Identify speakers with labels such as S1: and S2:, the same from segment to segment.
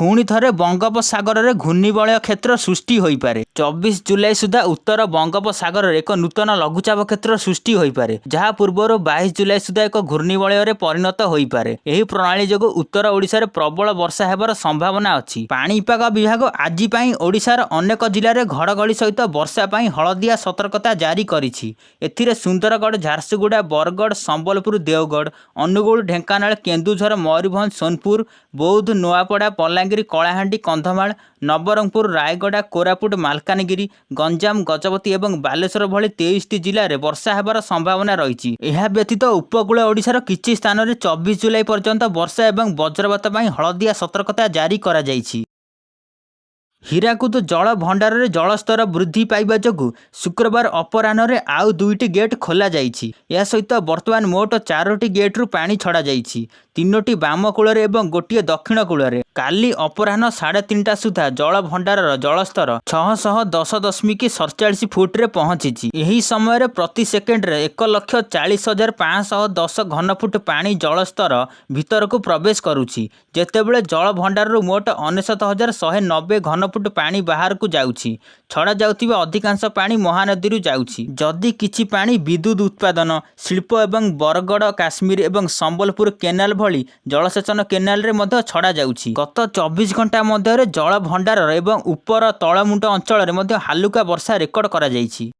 S1: पुणी थे बंगोपसागर में घूर्णिबलय क्षेत्र सृष्टि हो पारे। 24 जुलाई सुधा उत्तर बंगोपसागर एक नूतन लघुचाप क्षेत्र सृष्टि हो पारे, जहाँ पूर्व 22 जुलाई सुधा एक घूर्णिबलय में परिणत हो पारे। यह प्रणाली जो उत्तर ओडिशा रे प्रबल वर्षा हेबार संभावना अच्छी। पाणीपाग विभाग आज ओडिशार अनेक जिले में घड़घड़ी सहित वर्षा पाई हलदिया सतर्कता जारी करिछि। एथिरे सुंदरगढ़, झारसुगुड़ा, बरगढ़, संबलपुर, देवगढ़, अनुगुल, ढेंकानाल, केन्दुझर, मयूरभंज, सोनपुर, बौद्ध, नुआपड़ा, बलांगीर, कलाहांडी, कंधमाल, नवरंगपुर, रायगड़ा, कोरापुट, मालकानगिरी, गंजाम, गजपति और बालेश्वर भली 23टी जिले में वर्षा हेबार संभावना रही। यह व्यतीत उपकूल ओडिशार किछि स्थान में 24 जुलाई पर्यंत वर्षा और वज्रपात पाई हलदिया सतर्कता जारी करा जाइछि। हीराकुद जल भंडार रे जलस्तर वृद्धि पाइबा जोगु शुक्रवार अपराह्न रे आउ 2टी गेट खोला जाइछि। या सहित वर्तमान मोट 4टी गेट रु पानी छड़ा जाइछि, 3टी बाम कूल और गोटे दक्षिण कूल। काली अपराह्न 3:30 सुधा जल भंडार जलस्तर 610.47 फुट रे पहुंची। यही समय प्रति सेकेंड 1,40,510 घनफुट पानी जलस्तर भीतर को प्रवेश करुछि, जेतेबेले जल भंडार मोट 99,190 घनफुट पानी बाहर को जाउछि। छड़ा जाउथिबा अधिकांश पानी महानदी जाउछि। जदि किछि पानी विद्युत उत्पादन, शिल्प एवं बरगढ़, काश्मीर एवं संबलपुर केनाल भली जलसेचन केनाल रे मध्य छड़ा जाउछि। गत 24 घंटा मध्य जल भंडार एवं उपर तलमुंड अंचल में हालुका वर्षा रेकर्ड करा जाइछि।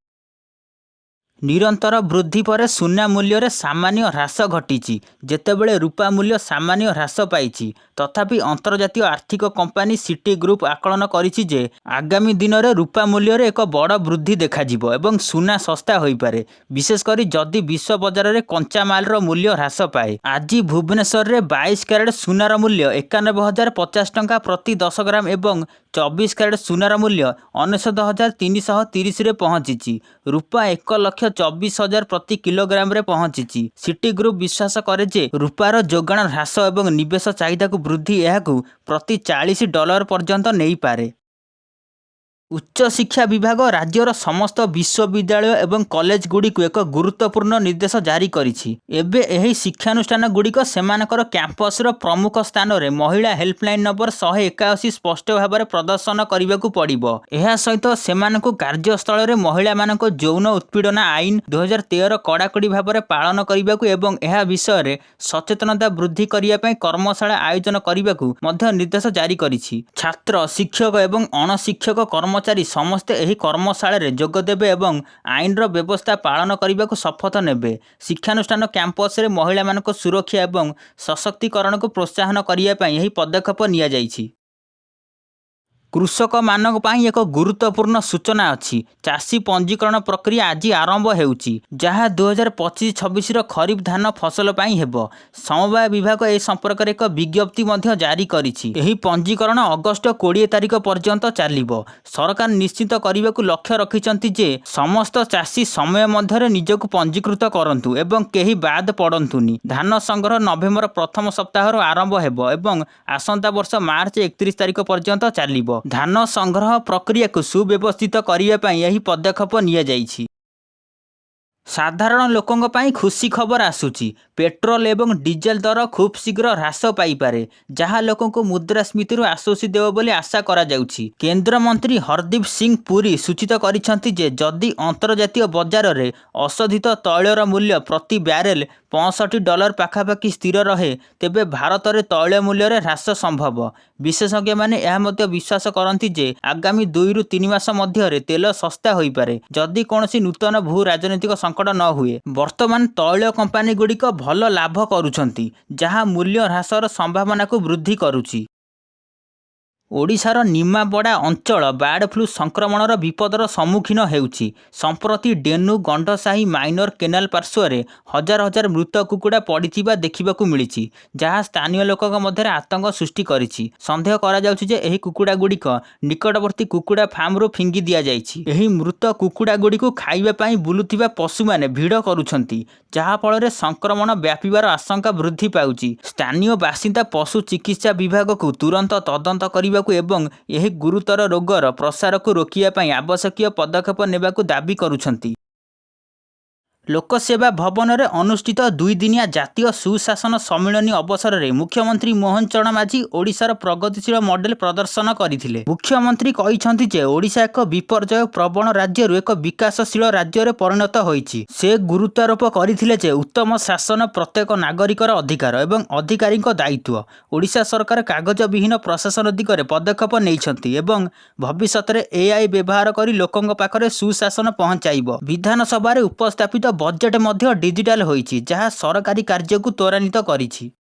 S1: निरंतर वृद्धि पर सुना मूल्य रे सामान्य ह्रास घटी, जेतेबेले रूपा मूल्य सामान्य ह्रास पाई। तथापि अंतर्जातीय आर्थिक कंपानी सिटी ग्रुप आकलन करिछि जे आगामी दिन में रूपा मूल्य रे एक बड़ वृद्धि देखा एवं सुना सस्ता हो पारे, विशेषकर जदि विश्व बजार में कंचा माल मूल्य ह्रास पाए। आज भुवनेश्वर में 22 कैरेट सुनार मूल्य 91,050 टंका प्रति 10 ग्राम एवं 24 कैरेट सुनार मूल्य 99,330 रे पहुंची। रूपा 1,24,000 प्रति किलोग्राम रे पहुंची। सिटी ग्रुप विश्वास करे जे रूपार जोगाण ह्रास एवं निवेश चाहिदा को वृद्धि यहाकू प्रति $40 पर्यंत नहीं पारे। उच्च शिक्षा विभाग राज्यर समस्त विश्वविद्यालय एवं कॉलेज गुड़िक एक गुरुत्वपूर्ण निर्देश जारी करिछि। एबे एही शिक्षानुष्ठान गुड़िक सेमानकर कैंपस रो प्रमुख स्थान रे महिला हेल्पलाइन नंबर 181 स्पष्ट भाव में प्रदर्शन करने पड़िबो। एहा सहित सेमानकु कार्यस्थल रे महिला मानक यौन उत्पीड़न आईन 2013 कड़ाकड़ी भाव में पालन करने एवं एहा विषय रे सचेतनता वृद्धि करिया पई कर्मशाला आयोजन करने मध्य निर्देश जारी करिछि। छात्र, शिक्षक एवं अणशिक्षक कर्मचारी समस्ते एही कर्मशाला रे जोग देबे एवं आईन रो व्यवस्था पालन करने को शपथ नेबे। शिक्षानुष्ठान कैंपस रे महिला मानक सुरक्षा एवं सशक्तिकरण को प्रोत्साहन करिया पई एही पदक्षेप निया जाइछि। कृषक मानक पाई एक गुरुत्वपूर्ण सूचना अच्छी। चाषी पंजीकरण प्रक्रिया आज आरंभ होउची, जहाँ 2025-26 खरीफ धान फसल पाई हेबो। समवाय विभाग ए संपर्क में एक विज्ञप्ति मध्य जारी करिछि। एही पंजीकरण अगस्ट 20 तारिख पर्यंत चलिबो। सरकार निश्चित करने को लक्ष्य रखिछंती जे समस्त चाषी समय मध्य निजक पंजीकृत करंतु एवं केही बाद पड़ंतुनी। धान संग्रह नवेम्बर प्रथम सप्ताह आरंभ हेबो एवं आसंता वर्ष मार्च 31 तारिख पर्यंत चलिबो। धान संग्रह प्रक्रिया को सुव्यवस्थित करने पई यही पदक्षेप निया जाइछि। साधारण लोकों पाई खुशी खबर आसुची। पेट्रोल एवं डीजेल दर खूब शीघ्र ह्रास पाई पारे, जहाँ लोकों को मुद्रास्फीति आश्वसी देव बोली आशा करा जाउछि। केंद्र मंत्री हरदीप सिंह पुरी सूचित करिसेंति जे जदि अंतर्जातीय बजार रे अशोधित तैलर मूल्य प्रति बैरेल $65 पाखापाखि स्थिर रहे, तेबे भारत में तैल मूल्य रे ह्रास संभव। विशेषज्ञ माने यह मध्य विश्वास करती जे आगामी 2 ରୁ 3 मास मध्य तेल सस्ता हो पारे, जदि कौनसी नूतन भू राजनीतिक संकट न हुए। वर्तमान तैल कंपानी गुड़िक भल लाभ करुछंती, जहाँ मूल्य ह्रासर संभावना को वृद्धि करुछि। ओडिशार निमापड़ा अंचल बार्ड फ्लू संक्रमणर विपदर सम्मुखीन हेउछि। संप्रति डेनु गंडसाही माइनर केनाल पार्श्वर हजार हजार मृत कुकुड़ा पड़िथिबा देखिबाकू मिलिछि, जहाँ स्थानीय लोकक मध्य आतंक सृष्टि करिछि। संदेह करा जाउछि जे एही कुकुड़ा गुड़िक निकटवर्ती कुकुड़ा फार्मरु फिंगी दिया जाइछि। एही मृत कुकुड़ा गुड़िक खाइबा पई बुलुथिबा पशु माने भिड़ करुछंती, जहाँ फल संक्रमण व्यापिबार आशंका वृद्धि पाउछि। स्थानीय बासिंदा पशु चिकित्सा विभाग को तुरंत तदंत करने एवं यह गुरुतर रोगर प्रसार को रोकिया आवश्यक पदक्षेप नेबाकू दाबी करुछंती। लोकसेवा भवन में अनुष्ठित 2 दिनिया जातीय सुशासन सम्मिलनी अवसर में मुख्यमंत्री मोहन चरण माझी ओडिशार प्रगतिशील मॉडल प्रदर्शन करथिले। मुख्यमंत्री कहिसंती जे ओडिशा एक विपर्यय प्रवण राज्य एक विकासशील राज्य रे परिणत होईछि। से गुरुत्वारोप करथिले जे उत्तम शासन प्रत्येक नागरिकर अधिकार एवं अधिकारी दायित्व। ओडिशा सरकार कागज विहीन प्रशासन दिगरे पदक्षेप नैछंती एवं भविष्य में एआई व्यवहार करी लोकंक पाखरे सुशासन पहुंचाइब। विधानसभा रे उपस्थापित बजेट मध्य डिजिटाल होईछि जहाँ सरकारी कार्य को त्वरान्वित करिछि।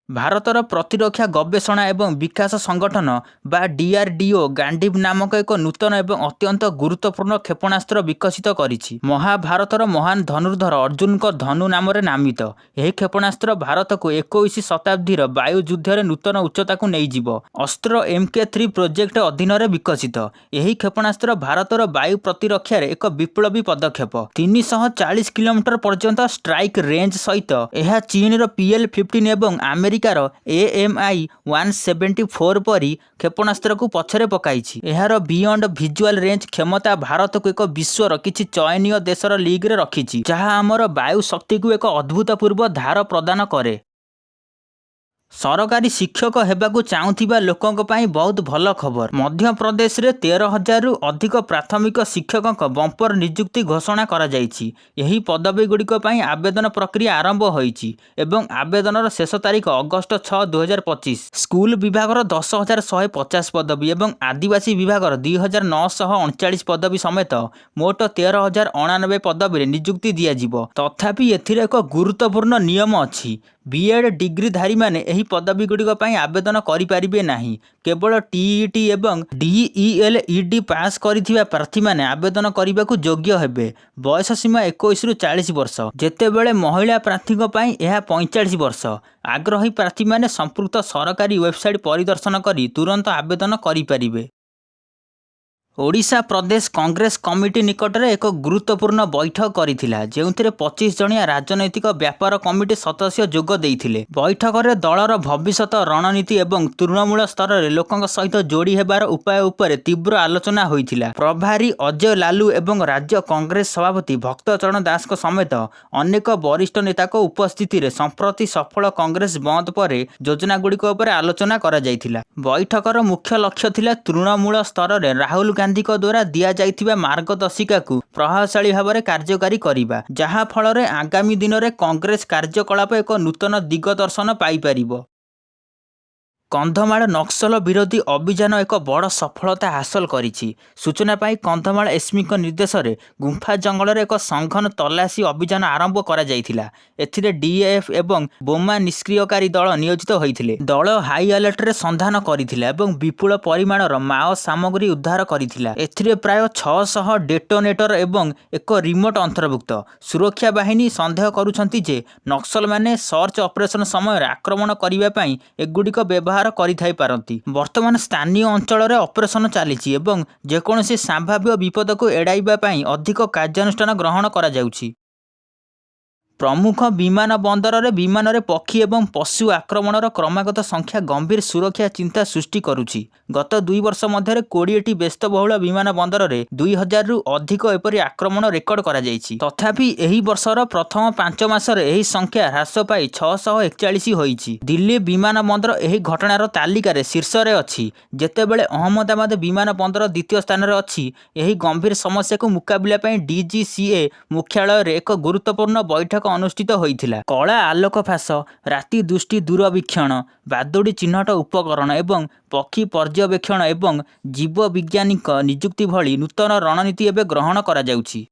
S1: भारतर प्रतिरक्षा गवेषणा एवं विकास संगठन बा डीआरडीओ गांडीव नामक एक नूतन एवं अत्यंत गुरुत्वपूर्ण क्षेपणास्त्र विकसित करिछि। महाभारतर महान धनुर्धर अर्जुन को धनु नाम नामित यह क्षेपणास्त्र भारत को 21 शताब्दीर वायु युद्ध में नूतन उच्चता को नहींजीव। अस्त्र MK3 प्रोजेक्ट अधीन विकसित यह क्षेपणास्त्र भारतर वायु प्रतिरक्षार एक विप्लवी पदक्षेप। 340 किलोमीटर पर्यंत स्ट्राइक रेंज सहित यह चीन PL-15 एवं अमेरिकार AMI 174 परी क्षेपणास्त्र को पछरे पकाइछि। एहार बियॉन्ड विजुअल रेंज क्षमता भारत को एक विश्वर किछि चयनीय देशर लीग रे रखिछि जहाँ आमर वायु शक्ति को एक अद्भुतपूर्व धार प्रदान करे। सरकारी शिक्षक हेबाकु चाहुथिबा लोकंक पई बहुत भल खबर। मध्य प्रदेश रे 13,000 रु अधिक प्राथमिक शिक्षकक बंपर नियुक्ति घोषणा करा जायछि। यही पदवी गुड़िक पई आवेदन प्रक्रिया आरंभ होईछि एवं आवेदनर शेष तारीख अगस्त 6, 2025। स्कूल विभागर 10,150 पदवी एवं आदिवासी विभागर 2,939 पदवी समेत मोट 13,099 पदवी नियुक्ति दियाजिबो। तथापि एथिरे एक गुरुत्वपूर्ण नियम अछि। बीएड डिग्रीधारी माने एही पदवी गुड़िक पई आवेदन करिपारिबे नाही। केवल टीईटी एवं DELED पास करिथिबा प्रार्थी माने आवेदन करिबाकू योग्य हेबे। बयस सीमा 21 रु 40 वर्ष जेतेबेले महिला प्रार्थीक पई एहा 45 वर्ष। आग्रही प्रार्थी माने संपुक्त सरकारी वेबसाइट परिदर्शन करी तुरंत आवेदन करिपारिबे। ओडिशा प्रदेश कांग्रेस कमिटी निकट में एक गुरुत्वपूर्ण बैठक करिथिला जेउथिरे 25 जणिया राजनैतिक व्यापार कमिटी सदस्य जोग देइथिले। बैठक में दलर भविष्यत रणनीति एवं तृणमूल स्तर में लोकंक सहित जोड़ी हेबार उपाय उपर तीव्र आलोचना होइथिला। प्रभारी अजय लालू एवं राज्य कांग्रेस सभापति भक्तचरण दास समेत अनेक वरिष्ठ नेता उपस्थिति में संप्रति सफल कांग्रेस बंद पर योजनागुड़िक उपर आलोचना करा जायथिला। बैठकर मुख्य लक्ष्य थिला तृणमूल स्तर में राहुल गांधी द्वारा दिया जाइथिबा मार्गदर्शिका को प्रभावशाली भाव में कार्यकारी करिबा जहाँ फल रे आगामी दिन में कांग्रेस कार्यकलाप एक नूतन दिगदर्शन पाई परिबो। कंधमाल नक्सल विरोधी अभियान एक बड़ सफलता हासिल करिछि। सूचना पाई कंधमाल एसपी निर्देश में गुंफा जंगल एक संघन तलाशी अभियान आरंभ करा जायथिला। एथिरे डीएफ एवं बोमा निष्क्रियकारी दल नियोजित होइथिले। दल हाई अलर्ट रे संधान करिथिला एवं विपुल परिमाणर माओ सामग्री उद्धार करिथिला। एथिरे प्राय 600 डेटोनेटर एवं एक रिमोट अंतर्भुक्त। सुरक्षा बाहिनी संदेह करुछंती जे नक्सल माने सर्च ऑपरेशन समय आक्रमण करिबा पई एगुडिक व्यवहार करिथाई पारंती। वर्तमान स्थानीय अंचल में ऑपरेशन चली एवं जेकोसी संभाव्य विपद को एड़ाइबा पई अधिक कार्यानुष्ठान ग्रहण करा जाउछि। प्रमुख विमान बंदर में विमान में पक्षी एवं पशु आक्रमणर क्रमागत संख्या गंभीर सुरक्षा चिंता सृष्टि करुछि। गत 2 वर्ष मध्य 20टी व्यस्तबहुल विमान बंदर में 2,000 रु अधिक एपरी आक्रमण रेकर्ड करा जायछि। तथापि एही वर्षर प्रथम 5 मासरे एही संख्या ह्रास पाई 641 होईछि। दिल्ली विमान बंदर एही घटनार तालिकार शीर्ष रे अछि जेतेबेले अहमदाबाद विमान बंदर द्वितीय स्थान रे अछि। एही गंभीर समस्या को मुकाबिला पई DGCA मुख्यालय रे एक गुरुत्वपूर्ण बैठक अनुष्ठित होइथिला। कला आलोक फास, राति दृष्टि दूरवीक्षण, बादुड़ी चिन्हट उपकरण एवं पक्षी पर्यवेक्षण एवं जीव वैज्ञानिक नियुक्ति भली नूतन रणनीति एवं ग्रहण करा जाउछि।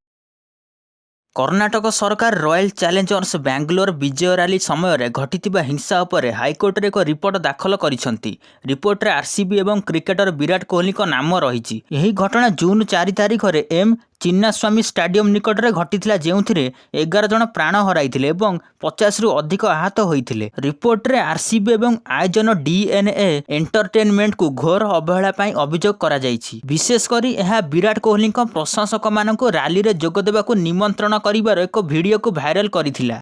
S1: कर्नाटक सरकार रॉयल चैलेंजर्स बेंगलोर विजय रैली समय घटिथिबा हिंसा उपरे हाईकोर्ट रे एक रिपोर्ट दाखल करिसंती। रिपोर्ट रे आरसीबी एवं क्रिकेटर विराट कोहली को नाम रहिछि। यही घटना जून 4 तारिख रे एम चिन्नास्वामी स्टाडियम निकट में घटिथिला जेउथिरे 11 जन प्राण हराइथिले एवं 50 रु अधिक आहत होइथिले। रिपोर्ट रे आरसीबी एवं आयोजन DNA एंटरटेनमेंट को घोर अवहेला पई अभियोग करा जायछि। विशेष करी यह विराट कोहली प्रशंसक मानक रैली रे जोग देबाकू निमंत्रण करिवार एक वीडियो को भाइराल करिथिला।